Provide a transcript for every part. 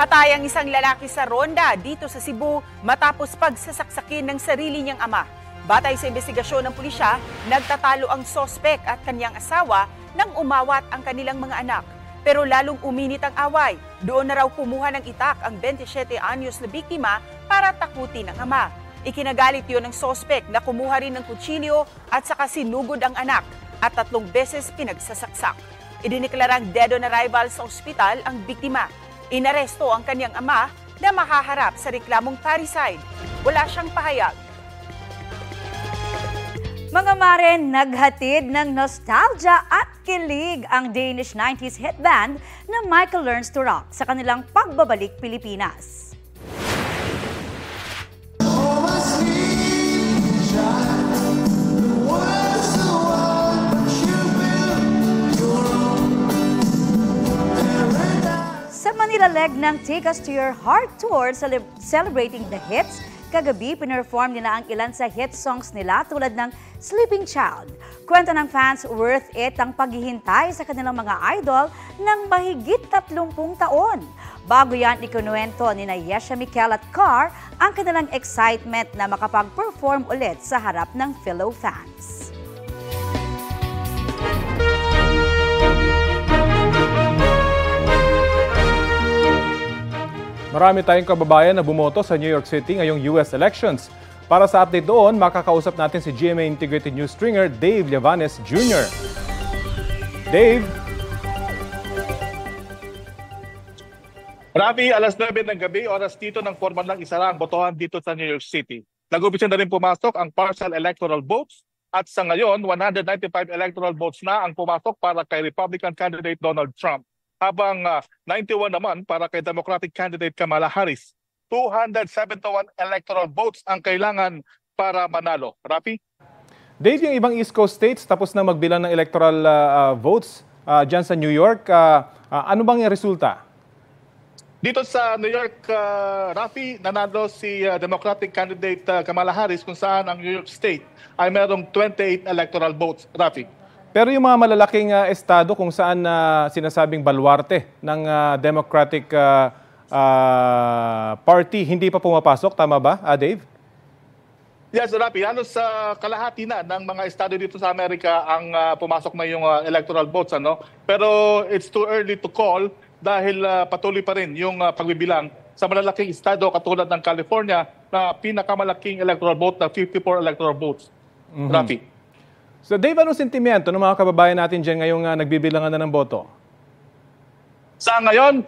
Patay ang isang lalaki sa ronda dito sa Cebu matapos pagsasaksakin ng sarili niyang ama. Batay sa investigasyon ng pulisya, nagtatalo ang sospek at kanyang asawa nang umawat ang kanilang mga anak. Pero lalong uminit ang away. Doon na raw kumuha ng itak ang 27 anyos na biktima para takutin ang ama. Ikinagalit yun ng sospek na kumuha rin ng kutsilyo at saka sinugod ang anak at 3 beses pinagsasaksak. Idiniklarang dead on arrival sa ospital ang biktima. Inaresto ang kanyang ama na makaharap sa reklamong parricide. Wala siyang pahayag. Mga mare, naghatid ng nostalgia at kilig ang Danish 90s hit band na Michael Learns to Rock sa kanilang pagbabalik Pilipinas. Sa Manila leg ng Take Us to Your Heart Tour celebrating the hits, kagabi pinerform nila ang ilan sa hit songs nila tulad ng Sleeping Child. Kwento ng fans, worth it ang paghihintay sa kanilang mga idol ng mahigit 30 taon. Bago yan, ikunuwento ni Yesha Mikel at Carr ang kanilang excitement na makapag-perform ulit sa harap ng fellow fans. Marami tayong kababayan na bumoto sa New York City ngayong US elections. Para sa update doon, makakausap natin si GMA Integrated News stringer Dave Llavanes Jr. Dave? Rafi, alas 9 ng gabi, oras dito ng formal lang isara ang botohan dito sa New York City. Nag-umpisa na rin pumasok ang partial electoral votes at sa ngayon, 195 electoral votes na ang pumasok para kay Republican candidate Donald Trump. Habang 91 naman para kay Democratic candidate Kamala Harris. 271 electoral votes ang kailangan para manalo. Rafi? Dave, yung ibang East Coast states tapos na magbilang ng electoral votes dyan sa New York. Ano bang yung resulta? Dito sa New York, Rafi, nanalo si Democratic candidate Kamala Harris kung saan ang New York State ay merong 28 electoral votes. Rafi? Pero yung mga malalaking estado kung saan sinasabing baluarte ng Democratic Party, hindi pa pumapasok, tama ba, Dave? Yes, Rafi. Halos sa kalahati na ng mga estado dito sa Amerika ang pumasok na yung electoral votes. Pero it's too early to call dahil patuloy pa rin yung pagbibilang sa malalaking estado katulad ng California na pinakamalaking electoral vote na 54 electoral votes. Rafi. So Dave, anong sentimiento ng mga kababayan natin dyan ngayong nagbibilangan na ng boto? Sa ngayon,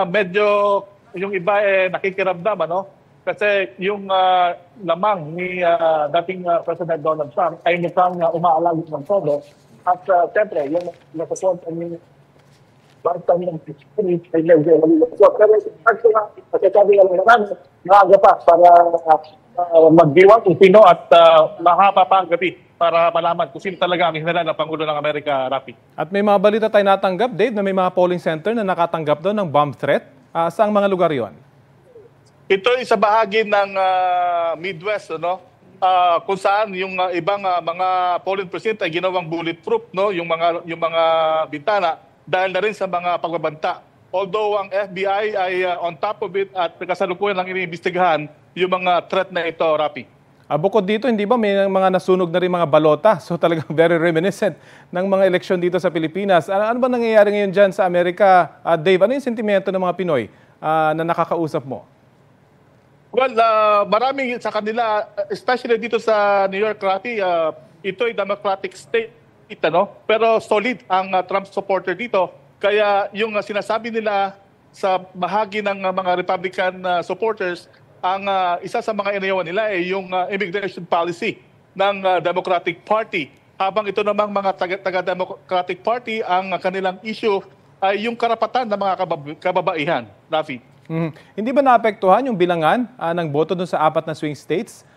medyo yung iba nakikiramdam, Kasi yung lamang ni dating President Donald Trump ay mukhang umaalagit ng todo. At siyempre, yung napasod ang basta ng spirit ay medyo malilapot. Pero sabi nga naman, maaga pa para magdiwang kung sino at mahaba pa ang gabi para malaman kung sino talaga ang general na Pangulo ng Amerika, Rafi. At may mga balita tayo natanggap, Dave, na may mga polling center na nakatanggap doon ng bomb threat. Saang mga lugar yon? Ito ay sa bahagi ng Midwest, kung saan yung ibang mga polling precinct ay ginawang bulletproof, yung mga bintana dahil na rin sa mga pagbabanta. Although ang FBI ay on top of it at kasalukuyan lang iniimbestigahan yung mga threat na ito, Rafi. Bukod dito, hindi ba may mga nasunog na rin mga balota? So talagang very reminiscent ng mga eleksyon dito sa Pilipinas. Ano ba nangyayari ngayon dyan sa Amerika? Dave, ano yung sentimento ng mga Pinoy na nakakausap mo? Well, marami sa kanila, especially dito sa New York, Rafi, ito ay Democratic state, pero solid ang Trump supporter dito. Kaya yung sinasabi nila sa bahagi ng mga Republican supporters, ang isa sa mga inayawan nila ay yung immigration policy ng Democratic Party. Habang ito namang mga taga-Democratic Party, ang kanilang issue ay yung karapatan ng mga kababaihan, Rafi. Hindi ba naapektuhan yung bilangan ng boto dun sa 4 na swing states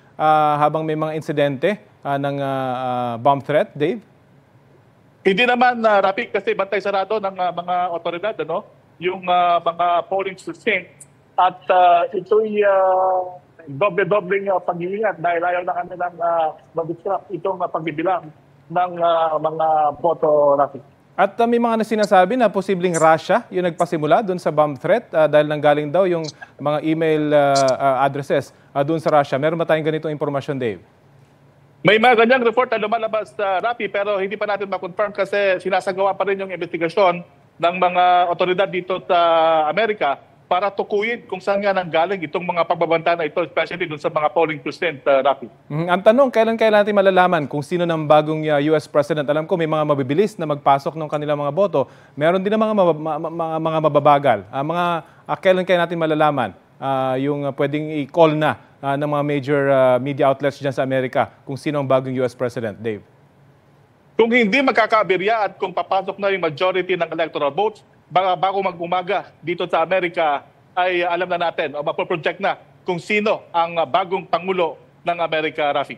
habang may mga insidente ng bomb threat, Dave? Hindi naman, Rafi, kasi bantay sarado ng mga otoridad, yung mga polling precinct. At ito'y doble-dobling pag-iingat dahil ayaw na kanilang mag-disrupt itong pagbibilang ng mga boto, Rafi. At may mga sinasabi na posibleng Russia yung nagpasimula doon sa bomb threat dahil nanggaling daw yung mga email addresses doon sa Russia. Meron ba tayong ganitong impormasyon, Dave? May mga ganyang report na lumalabas sa Rafi pero hindi pa natin ma-confirm kasi sinasagawa pa rin yung investigasyon ng mga otoridad dito sa Amerika para tukuyin kung saan nga nanggaling itong mga pagbabanta na ito, especially dun sa mga polling precinct, Rafi. Ang tanong, kailan natin malalaman kung sino ng bagong US President? Alam ko may mga mabibilis na magpasok ng kanilang mga boto. Meron din ng mga mababagal. Kailan natin malalaman yung pwedeng i-call na ng mga major media outlets dyan sa Amerika kung sino ang bagong US President, Dave? Kung hindi magkakabirya at kung papasok na yung majority ng electoral votes, bago mag-umaga dito sa Amerika ay alam na natin o mapoproject na kung sino ang bagong Pangulo ng Amerika, Rafi.